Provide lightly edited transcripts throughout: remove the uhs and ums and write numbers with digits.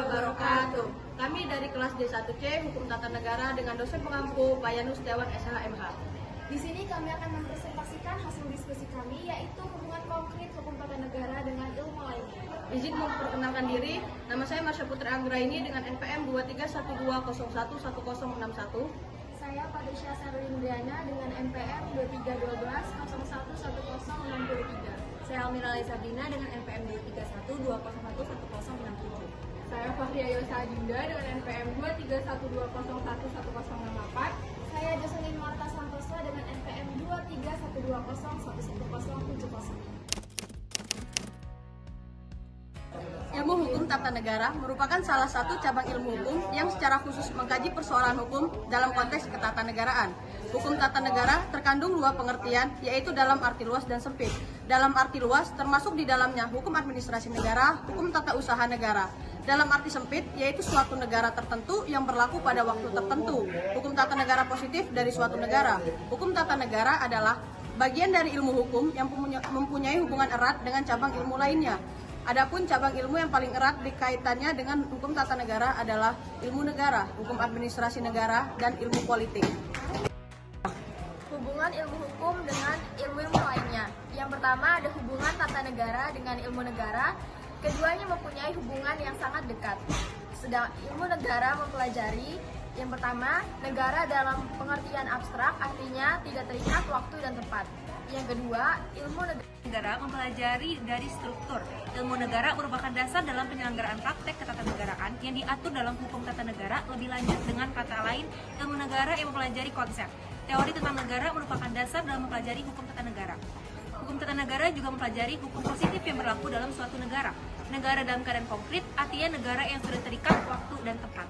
wabarakatuh. Kami dari kelas D1C Hukum Tata Negara dengan dosen pengampu Pak Yanus Setiawan SHMH. Di sini kami akan mempresentasikan hasil diskusi kami, yaitu hubungan konkret hukum tata negara dengan ilmu lainnya. Izin memperkenalkan diri, nama saya Marsha Putri Anggraini dengan NPM 2312011061. Saya Padusya Sarwindriana dengan NPM 2312011063. Saya Almira Sabrina dengan NPM 2312011067. Saya Fahria Yosa Adinda dengan NPM 2312011068. Saya Jocelyn Marta Santosa dengan NPM 2312011070. Ilmu hukum tata negara merupakan salah satu cabang ilmu hukum yang secara khusus mengkaji persoalan hukum dalam konteks ketatanegaraan. Hukum tata negara terkandung dua pengertian, yaitu dalam arti luas dan sempit. Dalam arti luas termasuk di dalamnya hukum administrasi negara, hukum tata usaha negara. Dalam arti sempit, yaitu suatu negara tertentu yang berlaku pada waktu tertentu. Hukum tata negara positif dari suatu negara. Hukum tata negara adalah bagian dari ilmu hukum yang mempunyai hubungan erat dengan cabang ilmu lainnya. Adapun cabang ilmu yang paling erat dikaitannya dengan hukum tata negara adalah ilmu negara, hukum administrasi negara, dan ilmu politik. Hubungan ilmu hukum dengan ilmu-ilmu lainnya. Yang pertama ada hubungan tata negara dengan ilmu negara. Keduanya mempunyai hubungan yang sangat dekat. Sedang ilmu negara mempelajari yang pertama, negara dalam pengertian abstrak, artinya tidak terikat waktu dan tempat. Yang kedua, ilmu negara mempelajari dari struktur. Ilmu negara merupakan dasar dalam penyelenggaraan praktek ketatanegaraan yang diatur dalam hukum tata negara. Lebih lanjut dengan kata lain, ilmu negara yang mempelajari konsep. Teori tentang negara merupakan dasar dalam mempelajari hukum tata negara. Hukum tata negara juga mempelajari hukum positif yang berlaku dalam suatu negara. Negara dalam keadaan konkret, artinya negara yang sudah terikat waktu dan tempat.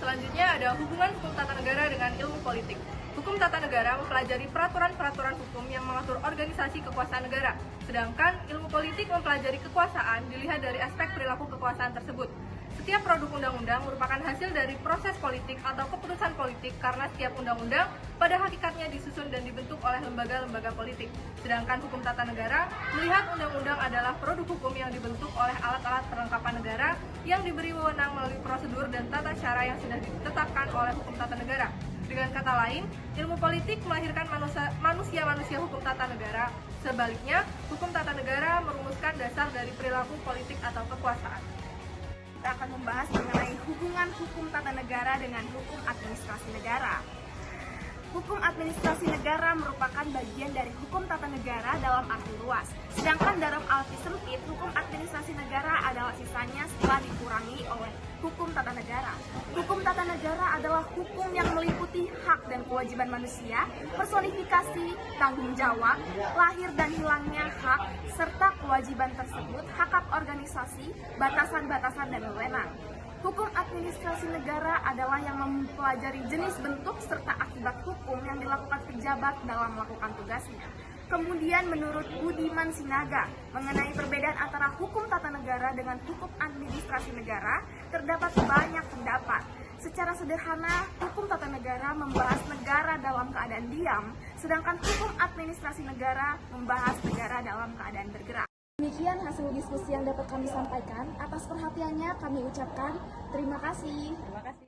Selanjutnya ada hubungan hukum tata negara dengan ilmu politik. Hukum tata negara mempelajari peraturan-peraturan hukum yang mengatur organisasi kekuasaan negara. Sedangkan ilmu politik mempelajari kekuasaan dilihat dari aspek perilaku kekuasaan tersebut. Setiap produk undang-undang merupakan hasil dari proses politik atau keputusan politik karena setiap undang-undang pada hakikatnya disusun dan dibentuk oleh lembaga-lembaga politik. Sedangkan hukum tata negara melihat undang-undang adalah produk hukum yang dibentuk oleh alat-alat perlengkapan negara yang diberi wewenang melalui prosedur dan tata cara yang sudah ditetapkan oleh hukum tata negara. Dengan kata lain, ilmu politik melahirkan manusia-manusia hukum tata negara. Sebaliknya, hukum tata negara merumuskan dasar dari perilaku politik atau kekuasaan. Kita akan membahas mengenai hubungan hukum tata negara dengan hukum administrasi negara. Hukum administrasi negara merupakan bagian dari hukum tata negara dalam arti luas. Sedangkan dalam arti sempit, hukum administrasi negara adalah sisanya setelah dikurangi oleh hukum tata negara. Hukum tata negara adalah hukum yang meliputi hak dan kewajiban manusia, personifikasi, tanggung jawab, lahir dan hilangnya hak, serta kewajiban tersebut, hak organisasi, batasan-batasan dan wewenang. Hukum administrasi negara adalah yang mempelajari jenis bentuk serta akibat hukum yang dilakukan pejabat dalam melakukan tugasnya. Kemudian menurut Budiman Sinaga, mengenai perbedaan antara hukum tata negara dengan hukum administrasi negara, terdapat banyak pendapat. Secara sederhana, hukum tata negara membahas negara dalam keadaan diam, sedangkan hukum administrasi negara membahas negara dalam keadaan bergerak. Demikian hasil diskusi yang dapat kami sampaikan. Atas perhatiannya kami ucapkan terima kasih. Terima kasih.